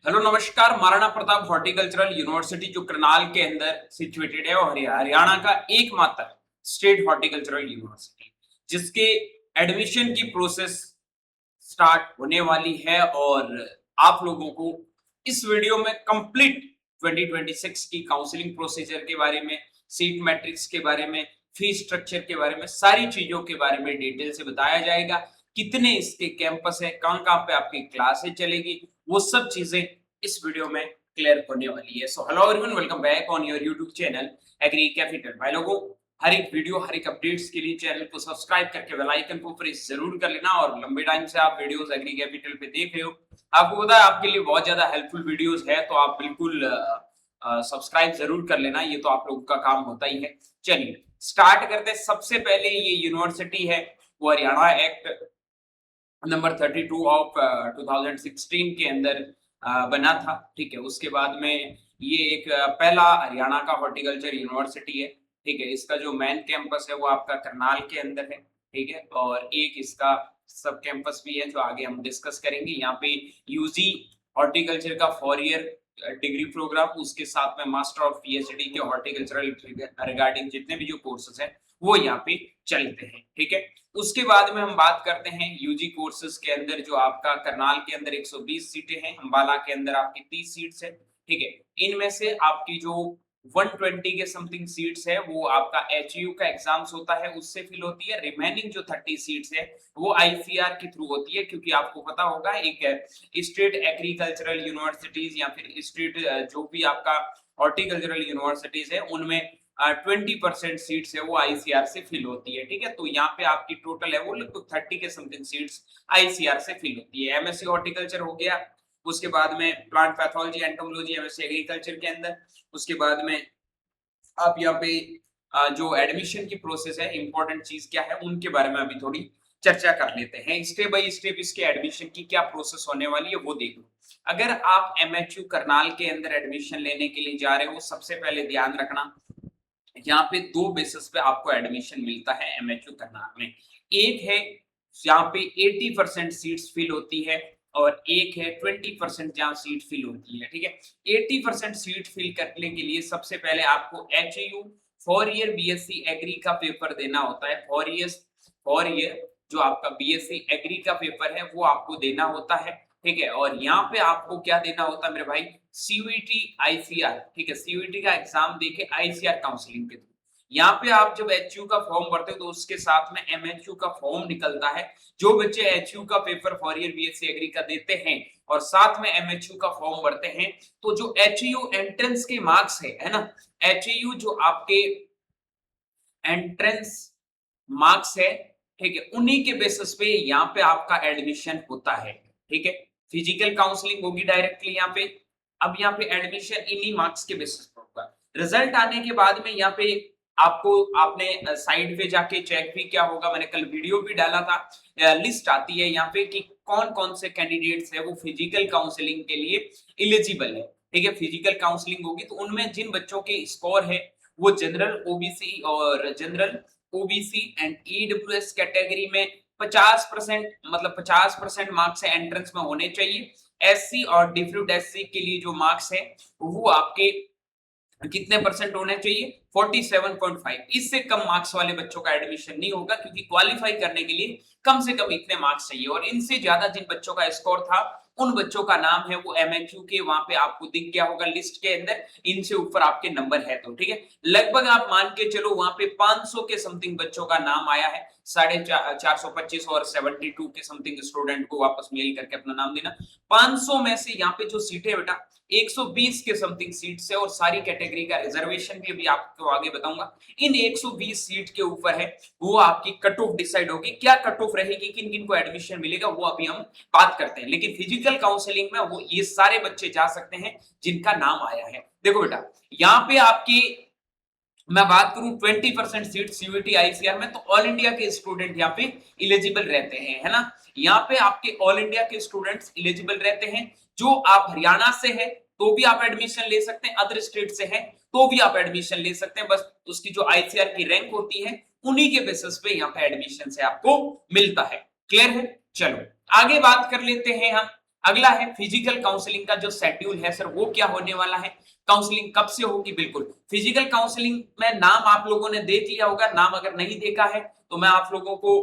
Hello नमस्कार। Maharana Pratap horticultural university जो करनाल के अंदर सिचुएटेड है और हरियाणा का एकमात्र स्टेट हॉर्टिकल्चरल यूनिवर्सिटी जिसके एडमिशन की प्रोसेस स्टार्ट होने वाली है और आप लोगों को इस वीडियो में कंप्लीट 2026 की काउंसलिंग प्रोसीजर के बारे में, सीट मैट्रिक्स के बारे में, फीस स्ट्रक्चर के बारे में, सारी चीजों के बारे में डिटेल से बताया जाएगा। कितने इसके कैंपस है, कहां कहां पे आपकी क्लासेस चलेगी, वो सब चीजें इस वीडियो में क्लियर होने वाली है। So hello everyone, welcome back on your YouTube channel agri capital. भाई लोगों, हर एक वीडियो, हर एक अपडेट्स के लिए चैनल को सब्सक्राइब करके बेल आइकन को प्रेस जरूर कर लेना। और लंबे टाइम से आप वीडियोस एग्री कैपिटल पे देख रहे हो, आपको पता है आपके लिए बहुत ज्यादा हेल्पफुल वीडियोस है, तो आप बिल्कुल सब्सक्राइब जरूर कर लेना। ये तो आप लोगों का काम होता ही है। चलिए स्टार्ट करते हैं। सबसे पहले ये यूनिवर्सिटी है वो हरियाणा एक्ट नंबर 32 ऑफ 2016 के अंदर बना था। ठीक है, उसके बाद में ये एक पहला हरियाणा का हॉर्टिकल्चर यूनिवर्सिटी है। ठीक है, इसका जो मेन कैंपस है वो आपका करनाल के अंदर है। ठीक है, और एक इसका सब कैंपस भी है जो आगे हम डिस्कस करेंगे। यहाँ पे यूजी हॉर्टिकल्चर का 4 ईयर डिग्री प्रोग्राम, उसके साथ में मास्टर ऑफ पीएचडी के हॉर्टिकल्चरल रिगार्डिंग जितने भी जो कोर्सेज हैं वो यहाँ पे चलते हैं। ठीक है, उसके बाद में हम बात करते हैं यूजी कोर्सेज के अंदर जो आपका करनाल के अंदर 120 सीटें हैं, अंबाला के अंदर आपकी 30 सीट्स है। ठीक है, इनमें से आपकी जो 120 के समथिंग सीट्स है वो आपका एचयू का एग्जाम्स होता है उससे फिल होती है। रिमेनिंग जो 30 सीट्स है वो आईसीआर के थ्रू होती है, क्योंकि आपको पता होगा एक स्टेट एग्रीकल्चरल यूनिवर्सिटीज या फिर स्टेट जो भी आपका हॉर्टिकल्चरल यूनिवर्सिटीज है उनमें 20% सीट्स है वो आईसीआर से फिल होती है। ठीक है, तो यहाँ पे आपकी टोटल है वो लगभग 30 के समथिंग सीट्स आईसीआर से फिल होती है। एमएससी हॉर्टिकल्चर हो गया, उसके बाद में plant pathology entomology MSc agriculture के अंदर। उसके बाद में आप यहाँ पे जो एडमिशन की प्रोसेस है, इंपॉर्टेंट चीज क्या है उनके बारे में अभी थोड़ी चर्चा कर लेते हैं। स्टेप बाय स्टेप इसके एडमिशन की क्या प्रोसेस होने वाली है वो देख लो। अगर आप एमएचयू करनाल के अंदर एडमिशन लेने के लिए जा रहे हो, सबसे पहले ध्यान रखना यहाँ पे दो बेसिस पे आपको एडमिशन मिलता है एमएचयू करनाल में। एक है यहाँ पे 80% सीट्स फिल होती है और एक है 20% जहाँ सीट फिल होती है। ठीक है, 80% सीट फिल करने के लिए सबसे पहले आपको एचयू 4 ईयर बीएससी एग्री का पेपर देना होता है। 4 ईयर जो आपका बीएससी एग्री का पेपर है वो आपको देना होता है। ठीक है, और यहाँ पे आपको क्या देना होता है मेरे भाई, सीयूईटी आईसीआर। ठीक है, सीयूईटी का एग्जाम देके आईसीआर काउंसलिंग के थ्रू यहाँ पे आप जब एचयू का फॉर्म भरते हो तो उसके साथ में एमएचयू का फॉर्म निकलता है। जो बच्चे एचयू का पेपर 4 ईयर बीएससी एग्री का देते हैं और साथ में एमएचयू का फॉर्म भरते हैं, तो जो एचयू एंट्रेंस के मार्क्स है ना, एचयू जो आपके एंट्रेंस मार्क्स है, ठीक है, उन्हीं के बेसिस पे यहाँ पे आपका एडमिशन होता है। ठीक है, फिजिकल काउंसलिंग होगी डायरेक्टली यहाँ पे। अब यहाँ पे एडमिशन इन्हीं मार्क्स के बेसिस पर होगा। रिजल्ट आने के बाद में यहाँ पे आपको आपने साइड पे जाके चेक भी क्या होगा, मैंने कल वीडियो भी डाला था, लिस्ट आती है यहाँ पे कि कौन कौन से कैंडिडेट्स है वो फिजिकल काउंसलिंग के लिए इलिजिबल है। ठीक है, फिजिकल काउंसलिंग होगी तो उनमें जिन बच्चों के स्कोर है वो जनरल ओबीसी और general OBC and EWS category में 50% मतलब 50% मार्क्स है एंट्रेंस में होने चाहिए। एससी और डिफ्यूज एससी के लिए जो मार्क्स है वो आपके कितने परसेंट होने चाहिए, 47.5। इससे कम मार्क्स वाले बच्चों का एडमिशन नहीं होगा, क्योंकि क्वालिफाई करने के लिए कम से कम इतने मार्क्स चाहिए। और इनसे ज्यादा जिन बच्चों का स्कोर था उन बच्चों का नाम है वो एमएचयू के वहां पे आपको दिख गया होगा लिस्ट के अंदर, इनसे ऊपर आपके नंबर है। तो ठीक है, लगभग आप मान के चलो वहां पे 500 के समथिंग बच्चों का नाम आया है। 425 और 72 के समथिंग स्टूडेंट को वापस मेल करके अपना नाम देना। 500 में से यहाँ पे जो सीटें बेटा 120 के समथिंग सीट्स है और सारी कैटेगरी का रिजर्वेशन भी अभी आपको आगे बताऊंगा। इन 120 सीट के ऊपर है वो आपकी कट ऑफ डिसाइड होगी। क्या कट ऑफ रहेगी, किन किन को एडमिशन मिलेगा वो अभी हम बात करते हैं। लेकिन फिजिकल काउंसलिंग में वो ये सारे बच्चे जा सकते हैं जिनका नाम आया है। देखो बेटा, यहाँ पे आपकी मैं बात करूं 20% सीट सीयूईटी आईसीआर में, तो ऑल इंडिया के स्टूडेंट यहाँ पे इलिजिबल रहते हैं, है ना। यहाँ पे आपके ऑल इंडिया के स्टूडेंट्स इलिजिबल रहते हैं। जो आप हरियाणा से है तो भी आप एडमिशन ले सकते हैं, अदर स्टेट से है तो भी आप एडमिशन ले सकते हैं। बस उसकी जो आईसीआर की रैंक होती है उन्हीं के बेसिस पे यहाँ पे एडमिशन से आपको मिलता है। क्लियर है? चलो आगे बात कर लेते हैं हम अगला है फिजिकल काउंसलिंग का जो शेड्यूल है सर वो क्या होने वाला है, काउंसलिंग कब से होगी। बिल्कुल फिजिकल काउंसलिंग में नाम आप लोगों ने देख लिया होगा, नाम अगर नहीं देखा है तो मैं आप लोगों को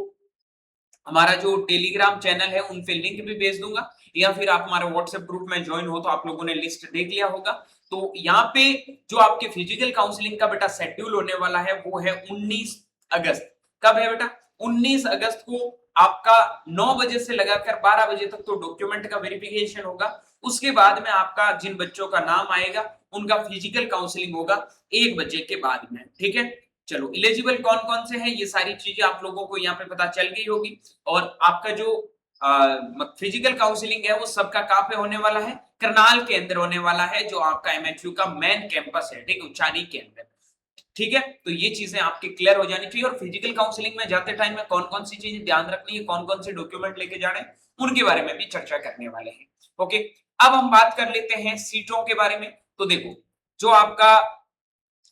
हमारा जो टेलीग्राम चैनल है उन पे लिंक भी भेज दूंगा, या फिर आप हमारे व्हाट्सएप ग्रुप में ज्वाइन हो तो आप लोगों ने लिस्ट देख लिया होगा। तो यहाँ पे जो आपके फिजिकल काउंसलिंग का बेटा शेड्यूल होने वाला है वो है 19 अगस्त। कब है बेटा, 19 अगस्त को आपका 9 बजे से लगाकर 12 बजे तक तो डॉक्यूमेंट का वेरिफिकेशन होगा। उसके बाद में आपका जिन बच्चों का नाम आएगा उनका फिजिकल काउंसलिंग होगा 1 बजे के बाद में, ठीक है। चलो एलिजिबल कौन कौन से हैं ये सारी चीजें आप लोगों को यहाँ पे पता चल गई होगी। और आपका जो फिजिकल काउंसलिंग है वो सबका कहाँ पे होने वाला है, करनाल के अंदर होने वाला है, जो आपका एमएचयू का मेन कैंपस है, ठीक है, उचानी के अंदर। ठीक है, तो ये चीजें आपकी क्लियर हो जानी चाहिए। और फिजिकल काउंसलिंग में जाते टाइम में कौन कौन सी चीजें ध्यान रखनी है, कौन कौन से डॉक्यूमेंट लेके जाने उनके बारे में भी चर्चा करने वाले हैं। ओके, अब हम बात कर लेते हैं सीटों के बारे में। तो देखो जो आपका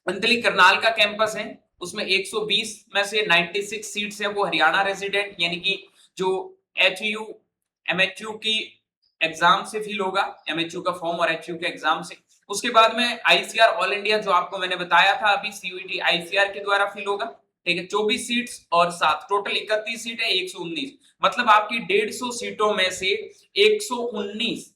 अंतली करनाल का कैंपस है उसमें 120 में से 96 सीट्स है वो हरियाणा रेजिडेंट यानी कि जो एचयू एमएचयू की एग्जाम से फिल होगा, एमएचयू का फॉर्म और एचयू के एग्जाम से। उसके बाद में आईसीआर ऑल इंडिया जो आपको मैंने बताया था अभी सीयूईटी आईसीआर के द्वारा फिल होगा, ठीक है। 24 सीट्स और 7 टोटल 31 सीट है, 119 मतलब आपकी 150 सीटों में से 119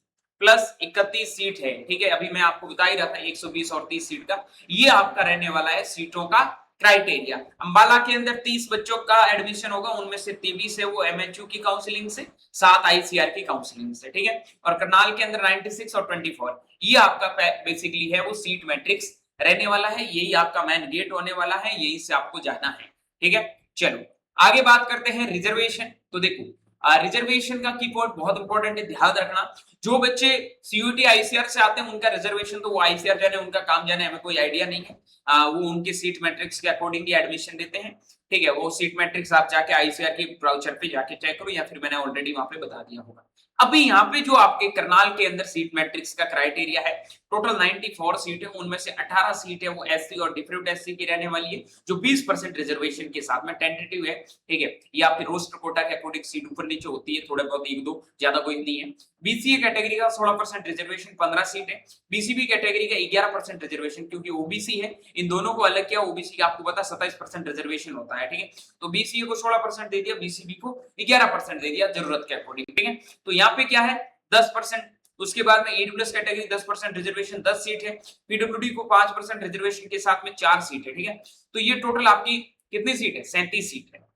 प्लस 31 सीट है, ठीक है। अभी मैं आपको बता ही रहा था 120 और 30 सीट का ये आपका रहने वाला है सीटों का क्राइटेरिया। अंबाला के अंदर 30 बच्चों का एडमिशन होगा, उनमें से 23 है वो एमएचयू की काउंसलिंग से, 7 आईसीआर की काउंसलिंग से, ठीक है। और करनाल के अंदर 96 और 24 ये आपका बेसिकली है वो सीट मैट्रिक्स रहने वाला है, यही आपका मेन गेट होने वाला है, यही से आपको जाना है, ठीक है। चलो आगे बात करते हैं रिजर्वेशन। तो देखो रिजर्वेशन का की पॉइंट बहुत इंपॉर्टेंट है, ध्यान रखना। जो बच्चे सीयूटी आईसीआर से आते हैं उनका रिजर्वेशन तो वो आईसीआर जाने उनका काम जाने, हमें कोई आइडिया नहीं है। वो उनके सीट मैट्रिक्स के अकॉर्डिंगली एडमिशन देते हैं, ठीक है। वो सीट मैट्रिक्स आप जाके आईसीआर के ब्राउचर पे जाके चेक करो, या फिर मैंने ऑलरेडी वहां पे बता दिया होगा। अभी यहाँ पे जो आपके करनाल के अंदर सीट मैट्रिक्स का क्राइटेरिया है, टोटल 94 सीट है, उनमें से 18 सीट है वो एससी और डिफरेंट एससी की रहने वाली है, जो 20% रिजर्वेशन के साथ में टेंटेटिव है, ठीक है। ये आपके रोस्टर कोटा के अकॉर्डिंग सीट ऊपर नीचे होती है, थोड़े बहुत एक दो, ज्यादा कोई नहीं है। बीसीए कैटेगरी का 16% रिजर्वेशन 15 सीट है, बीसीबी कैटेगरी का 11% रिजर्वेशन, क्योंकि ओबीसी है, इन दोनों को अलग किया। ओबीसी का आपको पता 27% रिजर्वेशन होता है, ठीक है। तो बीसीए को 16% दे दिया, बीसीबी को 11% दे दिया जरूरत के अकॉर्डिंग, ठीक है। तो यहाँ पे क्या है 10%। उसके बाद में ईडब्ल्यूएस कैटेगरी 10% रिजर्वेशन 10 सीट है, पीडब्ल्यूडी को 5% रिजर्वेशन के साथ में 4 सीट है, ठीक है। तो ये टोटल आपकी कितनी सीट है, 37 सीट है।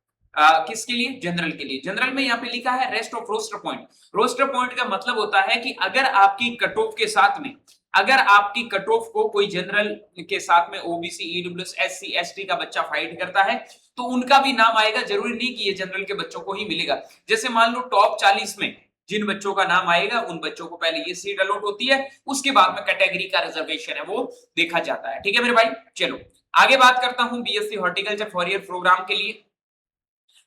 किसके लिए, जनरल के लिए। जनरल में यहाँ पे लिखा है rest of roster point. Roster point का मतलब होता है कि अगर आपकी कट ऑफ के साथ में, अगर आपकी कट ऑफ को कोई जनरल के साथ में ओबीसी ईडब्ल्यूएस एससी एसटी का बच्चा फाइट करता है तो उनका भी नाम आएगा, जरूरी नहीं कि ये जनरल के बच्चों को ही मिलेगा। जैसे मान लो टॉप 40 में जिन बच्चों का नाम आएगा उन बच्चों को पहले ये सीट अलॉट होती है, उसके बाद में कैटेगरी का रिजर्वेशन है वो देखा जाता है, ठीक है मेरे भाई। चलो आगे बात करता हूं बीएससी हॉर्टिकल्चर 4 ईयर प्रोग्राम के लिए।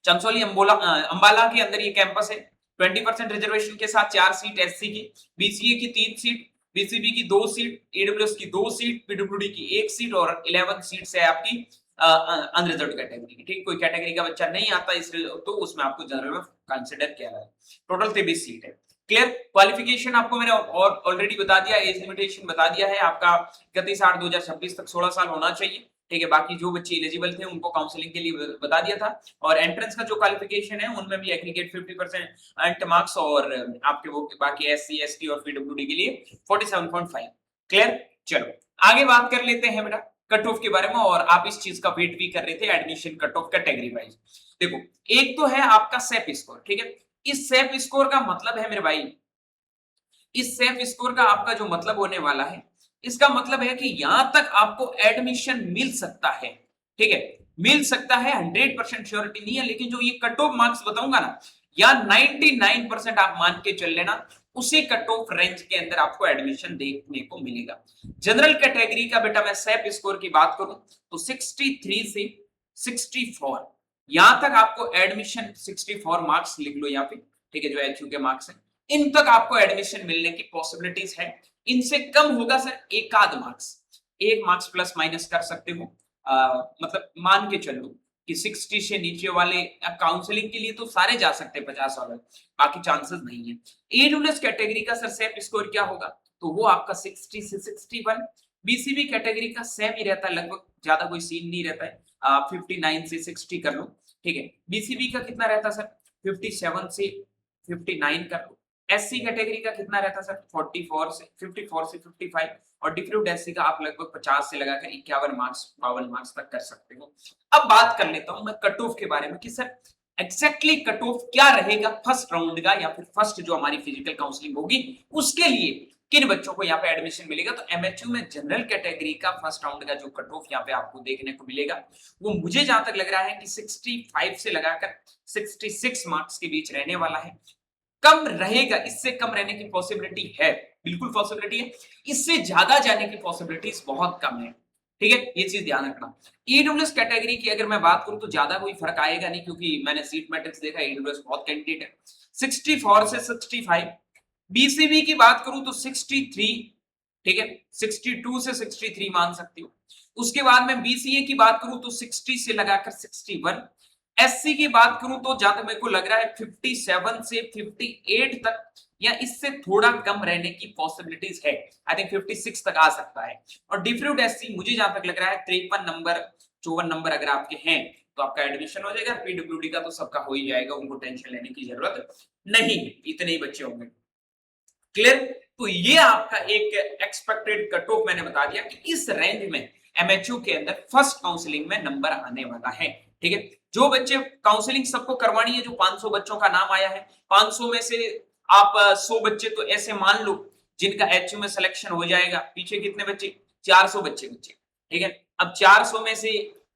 चंसोली अंबाला के अंदर ये कैंपस है, 20% रिजर्वेशन के साथ 4 सीट एससी की, बीसीए की 3 सीट, बीसीबी की 2 सीट, ईडब्ल्यूएस की 2 सीट, पीडब्ल्यूडी की 1 सीट और 11 सीट्स है आपकी अनरिजर्व्ड कैटेगरी की, ठीक। कोई कैटेगरी का बच्चा नहीं आता इसलिए तो उसमें आपको जनरल में कंसीडर किया है। टोटल 23 सीट है। क्लियर। क्वालिफिकेशन आपको मैंने और ऑलरेडी बता दिया, एज लिमिटेशन बता दिया है आपका 31/8/2026 तक 16 साल होना चाहिए, ठीक है। बाकी जो बच्चे एलिजिबल थे उनको काउंसलिंग के लिए बता दिया था। और एंट्रेंस का जो क्वालिफिकेशन है उनमें भी एग्रीगेट 50% मार्क्स और आपके वो बाकी एससी एसटी और पीडब्ल्यूडी के लिए 47.5। क्लियर। चलो आगे बात कर लेते हैं बेटा कट ऑफ के बारे में, और आप इस चीज का वेट भी कर रहे थे admission cut off category wise. देखो एक तो है आपका सेफ स्कोर, ठीक है। इस सेफ स्कोर का मतलब है मेरे भाई, इस सेफ स्कोर का आपका जो मतलब होने वाला है, इसका मतलब है कि यहां तक आपको एडमिशन मिल सकता है, ठीक है। मिल सकता है, 100% श्योरिटी नहीं है, लेकिन जो ये कट ऑफ मार्क्स बताऊंगा ना, या 99% आप मान के चल लेना, उसी कट ऑफ रेंज के अंदर आपको एडमिशन देखने को मिलेगा। जनरल कैटेगरी का बेटा मैं सेफ स्कोर की बात करूं तो 63 से 64 यहां तक आपको एडमिशन, 64 मार्क्स लिख लो यहाँ पे, ठीक है, जो एचयू के मार्क्स है, इन तक आपको एडमिशन मिलने की पॉसिबिलिटीज है। इनसे कम होगा सर एक आध मार्क्स, 1 मार्क्स प्लस माइनस कर सकते हो, मतलब मान के चलो कि 60 से नीचे वाले काउंसलिंग के लिए तो सारे जा सकते हैं 50 वाले, बाकी चांसेस नहीं है। ईडब्ल्यूएस कैटेगरी का सर सेम स्कोर क्या होगा, तो वो आपका 60 से 61। बीसीबी कैटेगरी का सेम ही रहता है लगभग, ज्यादा कोई सीन नहीं रहता है। 59 से 60 कर लो, ठीक है। बीसीबी का कितना रहता है सर, 57 से 59 कर लो। एससी कैटेगरी का कितना रहता है सर, 54 से 55। और डिफ्यूज एससी का आप लगभग 50 से लगाकर 51 मार्क्स 52 मार्क्स तक कर सकते हो। अब बात कर लेता हूं मैं कट ऑफ के बारे में कि सर एग्जैक्टली कट ऑफ क्या रहेगा फर्स्ट राउंड का, या फिर फर्स्ट जो हमारी फिजिकल काउंसलिंग होगी उसके लिए किन बच्चों को यहाँ पे एडमिशन मिलेगा। तो एमएचयू में जनरल कैटेगरी का फर्स्ट राउंड का जो कट ऑफ यहाँ पे आपको देखने को मिलेगा वो मुझे जहां तक लग रहा है कि 65 से लगाकर 66 मार्क्स के बीच रहने वाला है। कम रहेगा, इससे कम रहने की पॉसिबिलिटी है, बिल्कुल पॉसिबिलिटी है। इससे ज्यादा जाने की पॉसिबिलिटीज बहुत कम है, ठीक है, ये चीज ध्यान रखना। ईडब्ल्यूएस कैटेगरी की अगर मैं बात करूं तो ज्यादा कोई फर्क आएगा नहीं, क्योंकि मैंने सीट मैट्रिक्स देखा, ईडब्ल्यूएस बहुत कैंडिडेट है। 64 से 65। बीसीबी की बात करूं तो 63, ठीक है, 62 से 63 मान सकती हो। उसके बाद में बीसीए की बात करूं तो 60 से लगाकर 61। एससी की बात करूं तो जहां तक मेरे को लग रहा है 57 से 58 तक, या इससे थोड़ा कम रहने की पॉसिबिलिटीज है। आई थिंक 56 तक आ सकता है। और डिफ्यूज एससी मुझे जहां तक लग रहा है 53 नंबर 54 नंबर अगर आपके हैं तो आपका एडमिशन हो जाएगा। पीडब्ल्यूडी का तो सबका हो ही जाएगा, उनको टेंशन लेने की जरूरत नहीं, इतने ही बच्चे होंगे। क्लियर। तो ये आपका एक एक्सपेक्टेड कट ऑफ मैंने बता दिया कि इस रेंज में एमएचयू के अंदर फर्स्ट काउंसलिंग में नंबर आने वाला है, ठीक है। जो बच्चे काउंसलिंग सबको करवानी है, जो 500 बच्चों का नाम आया है, 500 में से आप 100 बच्चे तो ऐसे मान लो जिनका एचयू में सिलेक्शन हो जाएगा। पीछे कितने बच्चे, 400 बच्चे, ठीक है। अब 400 में से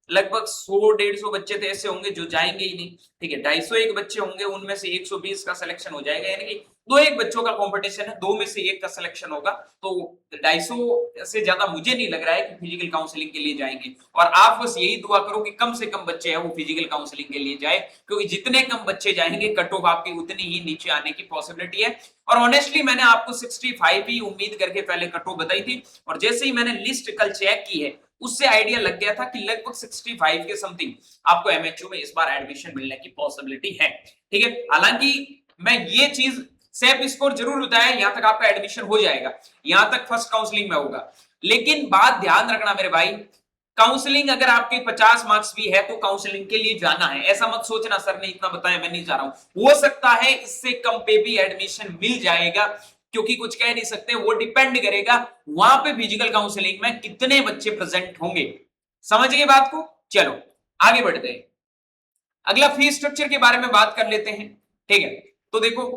लगभग 100-150 बच्चे तो ऐसे होंगे जो जाएंगे ही नहीं, ठीक है। 250 बच्चे होंगे, उनमें से 120 का सिलेक्शन हो जाएगा, यानी कि दो एक बच्चों का कंपटीशन है, दो में से एक का सिलेक्शन होगा। तो 250 से ज्यादा मुझे नहीं लग रहा है कि फिजिकल काउंसलिंग के लिए जाएंगे। और आप बस यही दुआ करो कि कम से कम बच्चे हैं वो फिजिकल काउंसलिंग के लिए जाए, क्योंकि जितने कम बच्चे जाएंगे कट ऑफ आपकी उतनी ही नीचे आने की पॉसिबिलिटी है। और ऑनेस्टली मैंने आपको 65 ही उम्मीद करके पहले कट ऑफ बताई थी, और जैसे ही मैंने लिस्ट कल चेक की है उससे आइडिया लग गया था कि लगभग 65 के समथिंग आपको एमएचयू में इस बार एडमिशन मिलने की पॉसिबिलिटी है, ठीक है। हालांकि मैं ये चीज सेफ स्कोर जरूर बताया, यहां तक आपका एडमिशन हो जाएगा, यहां तक फर्स्ट काउंसलिंग में होगा। लेकिन बात ध्यान रखना मेरे भाई, काउंसलिंग अगर आपके 50 मार्क्स भी है तो काउंसलिंग के लिए जाना है, ऐसा मत सोचना सर ने इतना बताया मैं नहीं जा रहा हूं। हो सकता है इससे कम पे भी एडमिशन मिल जाएगा, क्योंकि कुछ कह नहीं सकते, वो डिपेंड करेगा वहां पे फिजिकल काउंसलिंग में कितने बच्चे प्रेजेंट होंगे। समझ गए बात को। चलो आगे बढ़ते हैं, अगला फीस स्ट्रक्चर के बारे में बात कर लेते हैं, ठीक है। तो देखो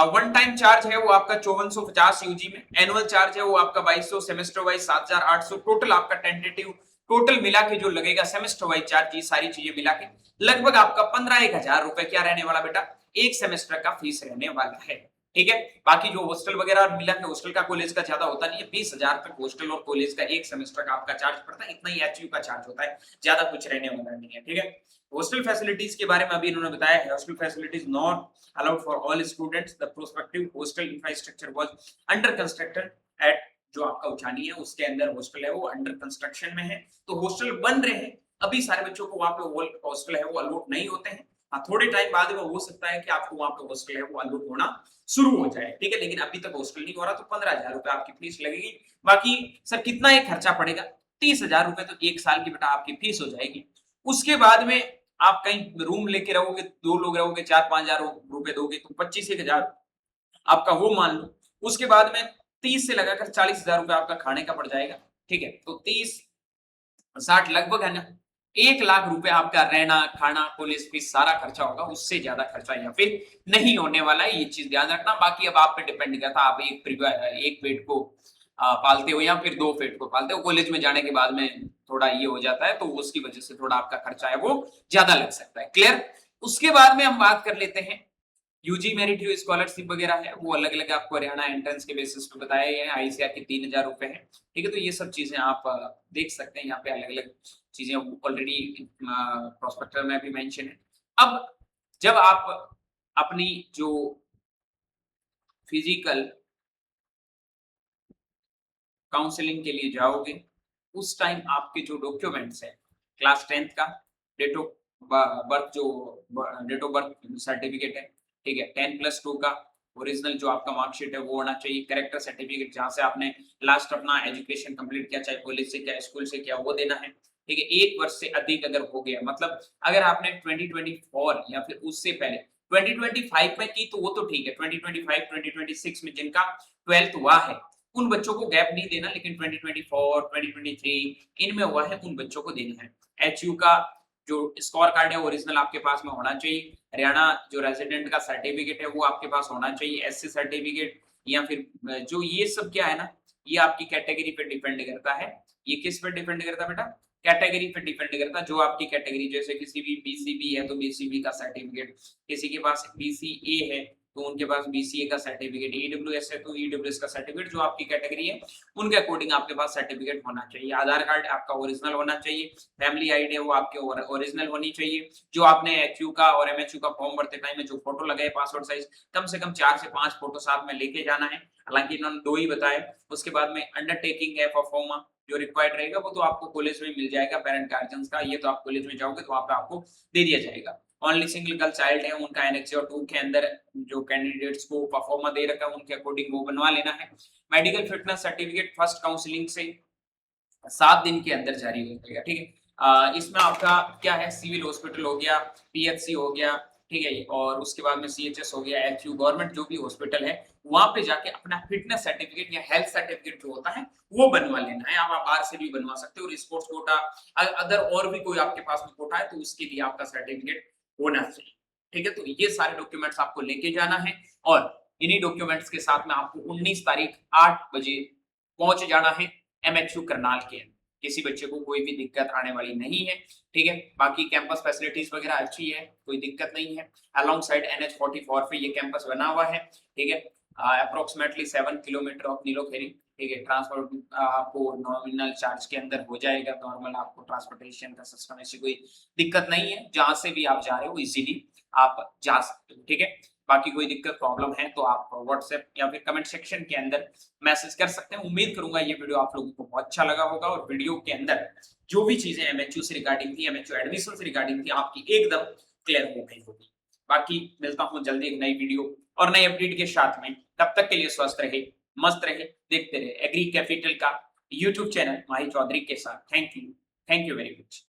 वन टाइम चार्ज है वो आपका 5450 यूजी में, एनुअल चार्ज है वो आपका 2200, सेमेस्टर वाइज 7800, टोटल आपका टेंटेटिव टोटल मिला के जो लगेगा सेमेस्टर वाइज चार्ज, ये सारी चीजें मिला के लगभग आपका 15-1000 रुपए क्या रहने वाला बेटा, एक सेमेस्टर का फीस रहने वाला है, ठीक है। बाकी जो हॉस्टल वगैरह मिला के, हॉस्टल का कॉलेज का ज्यादा होता नहीं है, 20,000 तक हॉस्टल और कॉलेज का एक सेमेस्टर का आपका चार्ज पड़ता है, इतना ही एचयू का चार्ज होता है, ज्यादा कुछ रहने वाला नहीं है, ठीक है। हॉस्टल फैसिलिटीज के बारे में अभी इन्होंने बताया है, hostel facilities not allowed for all students, the prospective hostel infrastructure was under construction at, जो आपका उचानी है उसके अंदर हॉस्टल है वो अंडर कंस्ट्रक्शन में है, तो हॉस्टल बन रहे हैं अभी, सारे बच्चों को वहां पे हॉस्टल है वो अलॉट नहीं होते हैं। हाँ, थोड़े टाइम बाद में हो सकता है कि आपको वहां पे हॉस्टल है वो अलॉट होना शुरू हो जाए, ठीक है, लेकिन अभी तक हॉस्टल नहीं हो रहा, तो 15,000 रुपए आपकी फीस लगेगी। बाकी सर कितना एक खर्चा पड़ेगा, 30,000 रुपए तो एक साल की बेटा आपकी फीस हो जाएगी। उसके बाद में आप कहीं रूम लेके रहोगे, 2 लोग रहोगे, 4-5,000 रुपए दोगे तो 25,000 आपका वो मान लो। उसके बाद में 30 से लगाकर 40,000 रुपए आपका खाने का पड़ जाएगा, ठीक है। तो 30-60 लगभग है ना, 1,00,000 रुपए आपका रहना खाना कॉलेज फीस सारा खर्चा होगा, उससे ज्यादा खर्चा या फिर नहीं होने वाला है, ये चीज ध्यान रखना। बाकी अब आप पे डिपेंड करता है, आप एक पेट को पालते हो या फिर 2 पेट को पालते हो, कॉलेज में जाने के बाद में थोड़ा ये हो जाता है, तो उसकी वजह से थोड़ा आपका खर्चा है वो ज्यादा लग सकता है, क्लियर। उसके बाद में हम बात कर लेते हैं यूजी मेरिट जो स्कॉलरशिप वगैरह है वो अलग अलग आपको हरियाणा एंट्रेंस के बेसिस पे बताया गया है, आईसीआर की 3,000 रुपए है, ठीक है। तो ये सब चीजें आप देख सकते हैं, यहाँ पे अलग अलग चीजें ऑलरेडी प्रोस्पेक्टर में भी मेंशन है। अब जब आप अपनी जो फिजिकल काउंसलिंग के लिए जाओगे उस टाइम आपके जो डॉक्यूमेंट्स है क्लास 10th का, डेट ऑफ बर्थ जो डेट ऑफ बर्थ सर्टिफिकेट है, ठीक है, 10+2 का ओरिजिनल जो आपका मार्कशीट है वो होना चाहिए, कैरेक्टर सर्टिफिकेट जहाँ से आपने लास्ट अपना एजुकेशन कंप्लीट किया, चाहे कॉलेज से किया, स्कूल से किया, वो देना है, ठीक है। 1 वर्ष से अधिक अगर हो गया, मतलब अगर आपने 2024 या फिर उससे पहले 2025 में की तो वो तो ठीक है, 2025, 2026 में जिनका 12th हुआ है, उन बच्चों को गैप नहीं देना, लेकिन 2024, 2023 इनमें हुआ है, उन बच्चों को देना है। एचयू का जो स्कोर कार्ड है ओरिजिनल आपके पास में होना चाहिए। हरियाणा जो रेजिडेंट का सर्टिफिकेट है वो आपके पास होना चाहिए, एससी सर्टिफिकेट या फिर जो ये सब क्या है ना, ये आपकी कैटेगरी पे डिपेंड करता है। ये किस पे डिपेंड करता है बेटा? कैटेगरी पे डिपेंड करता है। जो आपकी कैटेगरी, जैसे किसी भी बीसीबी है तो बीसीबी का सर्टिफिकेट, किसी के पास बीसीए है तो उनके पास बीसीए का सर्टिफिकेट, ईडब्ल्यूएस है तो ईडब्ल्यूएस का सर्टिफिकेट, जो आपकी कैटेगरी है उनके अकॉर्डिंग आपके पास सर्टिफिकेट होना चाहिए। आधार कार्ड आपका ओरिजिनल होना चाहिए, फैमिली आईडी है वो आपके ओरिजिनल होनी चाहिए। जो आपने एचयू का और एमएचयू का फॉर्म भरते टाइम में जो फोटो लगाए पासपोर्ट साइज, कम से कम 4 से 5 फोटो साथ में लेके जाना है। हालांकि इन्होंने 2 ही बताए। उसके बाद में अंडरटेकिंग है परफॉर्मा जो रिक्वायर्ड रहेगा वो तो आपको कॉलेज में मिल जाएगा, पेरेंट गार्जियंस का, ये तो आप कॉलेज में जाओगे तो वहां पे आपको दे दिया जाएगा। ओनली सिंगल गर्ल चाइल्ड है, उनका एनेक्स और 2 के अंदर जो कैंडिडेट्स को परफॉर्मा दे रखा है उनके अकॉर्डिंग वो बनवा लेना है। Medical fitness certificate first counselling से 7 दिन के अंदर जारी हो जाएगा, ठीक है। इसमें आपका क्या है, सिविल हॉस्पिटल हो गया, पीएचसी हो गया, ठीक है, और उसके बाद में सीएचएस हो गया, एचयू गवर्नमेंट जो भी हॉस्पिटल है वहां पे जाके अपना फिटनेस सर्टिफिकेट या हेल्थ सर्टिफिकेट जो होता है वो बनवा लेना है। आप बाहर से भी बनवा सकते हो, और स्पोर्ट्स कोटा अदर और भी कोई आपके पास में कोटा है तो उसके लिए आपका सर्टिफिकेट होना चाहिए, ठीक है। तो ये सारे डॉक्यूमेंट्स आपको लेके जाना है, और इन्हीं डॉक्यूमेंट्स के साथ में आपको 19 तारीख 8 बजे पहुंच जाना है एमएचयू करनाल के अंदर। किसी बच्चे को कोई भी दिक्कत आने वाली नहीं है, ठीक है। बाकी कैंपस फैसिलिटीज वगैरह अच्छी है, कोई दिक्कत नहीं है। अलोंग साइड NH44 पे ये कैंपस बना हुआ है, ठीक है। अप्रोक्सीमेटली 7 किलोमीटर ऑफ नीलोखेरी, ठीक है। ट्रांसपोर्ट आपको नॉमिनल चार्ज के अंदर हो जाएगा, नॉर्मल आपको ट्रांसपोर्टेशन का सिस्टम ऐसी कोई दिक्कत नहीं है। जहां से भी आप जा रहे हो इजीली आप जा सकते हो, ठीक है। बाकी कोई दिक्कत प्रॉब्लम है तो आप व्हाट्सएप या फिर कमेंट सेक्शन के अंदर मैसेज कर सकते हैं। उम्मीद करूंगा ये वीडियो आप लोगों को बहुत अच्छा लगा होगा, और वीडियो के अंदर जो भी चीजें एमएचयू से रिगार्डिंग थी, एमएचयू एडमिशन से रिगार्डिंग थी, आपकी एकदम क्लियर हो गई होगी। बाकी मिलता हूं जल्दी एक नई वीडियो और नई अपडेट के साथ में। तब तक के लिए स्वस्थ रहे, मस्त रहे, देखते रहे एग्री कैपिटल का यूट्यूब चैनल माही चौधरी के साथ। Thank you very much.